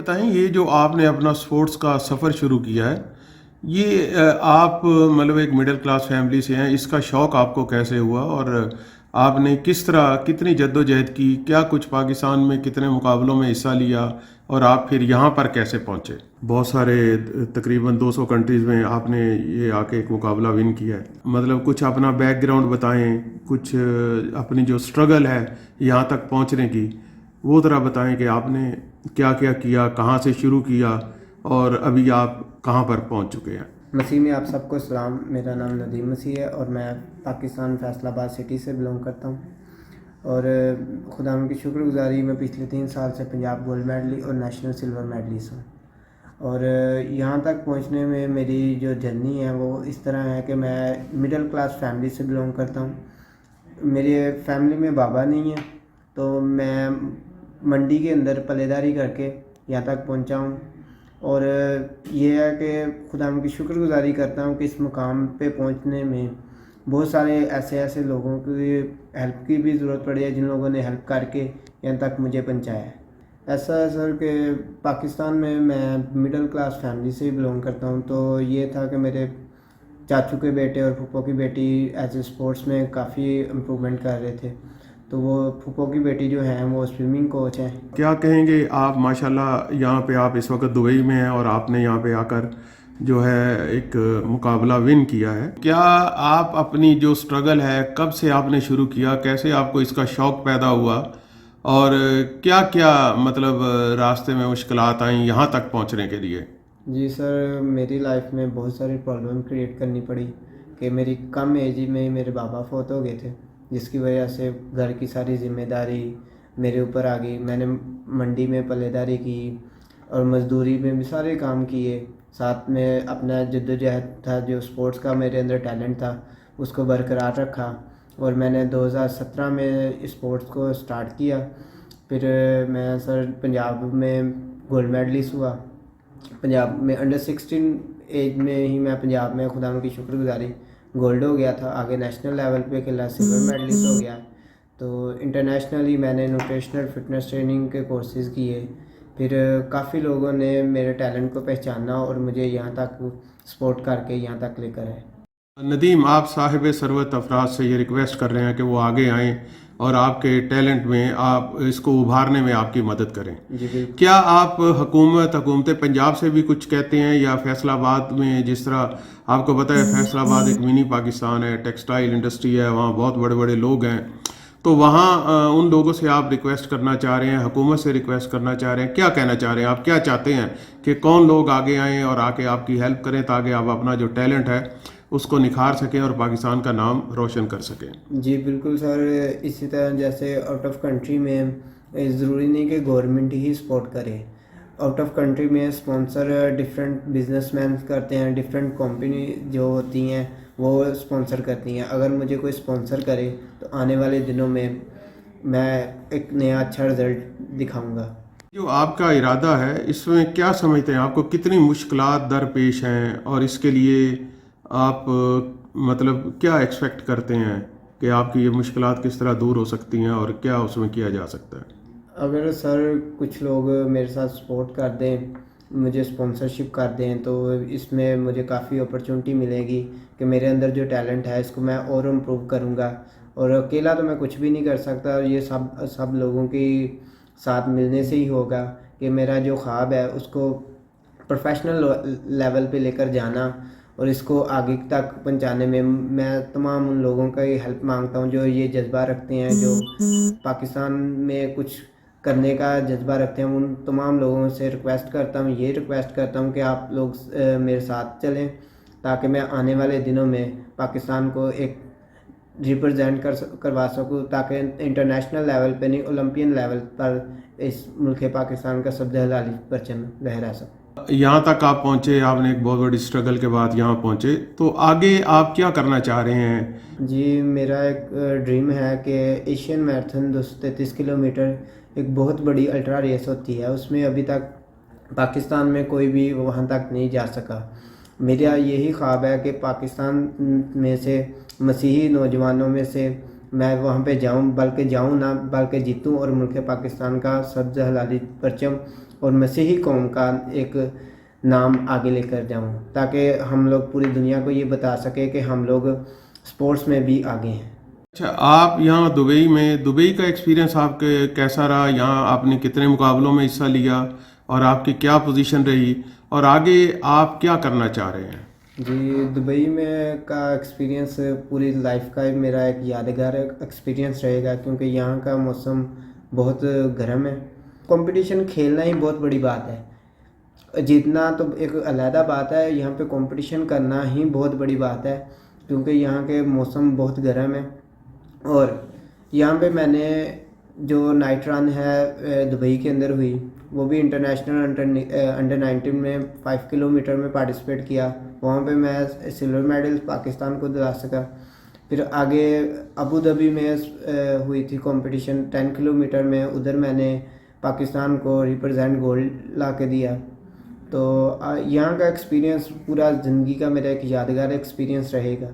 بتائیں یہ جو آپ نے اپنا سپورٹس کا سفر شروع کیا ہے یہ آپ مطلب ایک مڈل کلاس فیملی سے ہیں، اس کا شوق آپ کو کیسے ہوا اور آپ نے کس طرح کتنی جد و جہد کی، کیا کچھ پاکستان میں کتنے مقابلوں میں حصہ لیا اور آپ پھر یہاں پر کیسے پہنچے؟ بہت سارے تقریباً 200 کنٹریز میں آپ نے یہ آ کے ایک مقابلہ ون کیا ہے، مطلب کچھ اپنا بیک گراؤنڈ بتائیں، کچھ اپنی جو سٹرگل ہے یہاں تک پہنچنے کی وہ ذرا بتائیں کہ آپ نے کیا کیا کیا، کہاں سے شروع کیا اور ابھی آپ کہاں پر پہنچ چکے ہیں؟ مسیح میں آپ سب کو سلام. میرا نام ندیم مسیح ہے اور میں پاکستان فیصل آباد سٹی سے بلونگ کرتا ہوں. اور خدا کی شکر گزاری میں پچھلے 3 سال سے پنجاب گولڈ میڈلی اور نیشنل سلور میڈلسٹ ہوں. اور یہاں تک پہنچنے میں میری جو جرنی ہے وہ اس طرح ہے کہ میں مڈل کلاس فیملی سے بلونگ کرتا ہوں. میرے فیملی میں بابا نہیں ہے تو میں منڈی کے اندر پلے داری کر کے یہاں تک پہنچا ہوں. اور یہ ہے کہ خدا کی شکر گزاری کرتا ہوں کہ اس مقام پہ پہنچنے میں بہت سارے ایسے لوگوں کی ہیلپ کی بھی ضرورت پڑی ہے جن لوگوں نے ہیلپ کر کے یہاں تک مجھے پہنچایا ہے. ایسا ہے سر کہ پاکستان میں مڈل کلاس فیملی سے بلونگ کرتا ہوں تو یہ تھا کہ میرے چاچو کے بیٹے اور پھپھو کی بیٹی ایز اے اسپورٹس میں کافی امپرومنٹ کر رہے تھے تو وہ پھپھو کی بیٹی جو ہیں وہ سوئمنگ کوچ ہیں. کیا کہیں گے آپ؟ ماشاءاللہ یہاں پہ آپ اس وقت دبئی میں ہیں اور آپ نے یہاں پہ آ کر جو ہے ایک مقابلہ ون کیا ہے. کیا آپ اپنی جو سٹرگل ہے کب سے آپ نے شروع کیا، کیسے آپ کو اس کا شوق پیدا ہوا اور کیا کیا مطلب راستے میں مشکلات آئیں یہاں تک پہنچنے کے لیے؟ جی سر، میری لائف میں بہت ساری پرابلم کریٹ کرنی پڑی کہ میری کم ایج میں ہی میرے بابا فوت ہو گئے تھے جس کی وجہ سے گھر کی ساری ذمہ داری میرے اوپر آ گئی. میں نے منڈی میں پلے داری کی اور مزدوری میں بھی سارے کام کیے، ساتھ میں اپنا جد و جہد تھا جو اسپورٹس کا میرے اندر ٹیلنٹ تھا اس کو برقرار رکھا. اور میں نے 2017 میں اسپورٹس کو سٹارٹ کیا. پھر میں سر پنجاب میں گولڈ میڈلسٹ ہوا. پنجاب میں انڈر 16 ایج میں ہی میں پنجاب میں خدا کی شکر گزاری گولڈ ہو گیا تھا. آگے نیشنل لیول پہ کھیلا، سلور میڈلسٹ ہو گیا. تو انٹرنیشنلی میں نے نیوٹریشنل فٹنس ٹریننگ کے کورسز کیے. پھر کافی لوگوں نے میرے ٹیلنٹ کو پہچانا اور مجھے یہاں تک سپورٹ کر کے یہاں تک لے کر آئے. ندیم، آپ صاحب ثروت افراد سے یہ ریکویسٹ کر رہے ہیں کہ وہ آگے آئیں اور آپ کے ٹیلنٹ میں آپ اس کو ابھارنے میں آپ کی مدد کریں. جی بالکل. کیا آپ حکومت پنجاب سے بھی کچھ کہتے ہیں یا فیصل آباد میں، جس طرح آپ کو پتہ ہے فیصل آباد ایک منی پاکستان ہے، ٹیکسٹائل انڈسٹری ہے، وہاں بہت بڑے بڑے لوگ ہیں، تو وہاں ان لوگوں سے آپ ریکویسٹ کرنا چاہ رہے ہیں، حکومت سے ریکویسٹ کرنا چاہ رہے ہیں، کیا کہنا چاہ رہے ہیں آپ؟ کیا چاہتے ہیں کہ کون لوگ آگے آئیں اور آ کے آپ کی ہیلپ کریں تاکہ آپ اپنا جو ٹیلنٹ ہے اس کو نکھار سکیں اور پاکستان کا نام روشن کر سکیں؟ جی بالکل سر، اسی طرح جیسے آؤٹ آف کنٹری میں ضروری نہیں کہ گورنمنٹ ہی سپورٹ کرے. آؤٹ آف کنٹری میں اسپانسر ڈفرینٹ بزنس مین کرتے ہیں، ڈفرینٹ کمپنی جو ہوتی ہیں وہ اسپانسر کرتی ہیں. اگر مجھے کوئی اسپانسر کرے تو آنے والے دنوں میں ایک نیا اچھا رزلٹ دکھاؤں گا. جو آپ کا ارادہ ہے اس میں کیا سمجھتے ہیں آپ کو کتنی مشکلات درپیش ہیں اور اس کے لیے آپ مطلب کیا ایکسپیکٹ کرتے ہیں کہ آپ کی یہ مشکلات کس طرح دور ہو سکتی ہیں اور کیا اس میں کیا جا سکتا ہے؟ اگر سر کچھ لوگ میرے ساتھ سپورٹ کر دیں، مجھے اسپانسرشپ کر دیں تو اس میں مجھے کافی اپرچونٹی ملے گی کہ میرے اندر جو ٹیلنٹ ہے اس کو میں اور امپروو کروں گا. اور اکیلا تو میں کچھ بھی نہیں کر سکتا، یہ سب لوگوں کی ساتھ ملنے سے ہی ہوگا کہ میرا جو خواب ہے اس کو پروفیشنل لیول پہ لے کر جانا اور اس کو آگے تک پہنچانے میں میں تمام ان لوگوں کا ہی ہیلپ مانگتا ہوں جو یہ جذبہ رکھتے ہیں، جو پاکستان میں کچھ کرنے کا جذبہ رکھتے ہیں. ان تمام لوگوں سے ریکویسٹ کرتا ہوں کہ آپ لوگ میرے ساتھ چلیں تاکہ میں آنے والے دنوں میں پاکستان کو ایک ریپرزینٹ کروا سکوں، تاکہ انٹرنیشنل لیول پہ نہیں اولمپئن لیول پر اس ملک پاکستان کا سبز ہلالی پرچم لہرا سکوں. یہاں تک آپ پہنچے، آپ نے ایک بہت بڑی اسٹرگل کے بعد یہاں پہنچے، تو آگے آپ کیا کرنا چاہ رہے ہیں؟ جی میرا ایک ڈریم ہے کہ ایشین میراتھن 233 کلومیٹر ایک بہت بڑی الٹرا ریس ہوتی ہے، اس میں ابھی تک پاکستان میں کوئی بھی وہاں تک نہیں جا سکا. میرا یہی خواب ہے کہ پاکستان میں سے مسیحی نوجوانوں میں سے میں وہاں پہ جاؤں، بلکہ جاؤں نہ بلکہ جیتوں اور ملک پاکستان کا سبز ہلالی پرچم اور مسیحی قوم کا ایک نام آگے لے کر جاؤں، تاکہ ہم لوگ پوری دنیا کو یہ بتا سکیں کہ ہم لوگ سپورٹس میں بھی آگے ہیں۔ اچھا، آپ یہاں دبئی کا ایکسپیرینس آپ کے کیسا رہا؟ یہاں آپ نے کتنے مقابلوں میں حصہ لیا اور آپ کی کیا پوزیشن رہی اور آگے آپ کیا کرنا چاہ رہے ہیں؟ جی، دبئی میں کا ایکسپیرینس پوری لائف کا میرا ایک یادگار ایکسپیرینس رہے گا، کیونکہ یہاں کا موسم بہت گرم ہے۔ کمپٹیشن کھیلنا ہی بہت بڑی بات ہے، جیتنا تو ایک علیحدہ بات ہے، یہاں پہ کمپٹیشن کرنا ہی بہت بڑی بات ہے، کیونکہ یہاں کے موسم بہت گرم ہے۔ اور یہاں پہ میں نے جو نائٹ رن ہے دبئی کے اندر ہوئی، وہ بھی انٹرنیشنل انڈر 19 میں 5 کلومیٹر میں پارٹیسپیٹ کیا، وہاں پہ میں سلور میڈل پاکستان کو دلا سکا۔ پھر آگے ابو ظبی میں ہوئی تھی کمپٹیشن 10 کلومیٹر میں، ادھر میں نے پاکستان کو ریپرزینٹ گولڈ لا کے دیا۔ تو یہاں کا ایکسپیرینس پورا زندگی کا میرا ایک یادگار ایکسپیرینس رہے گا۔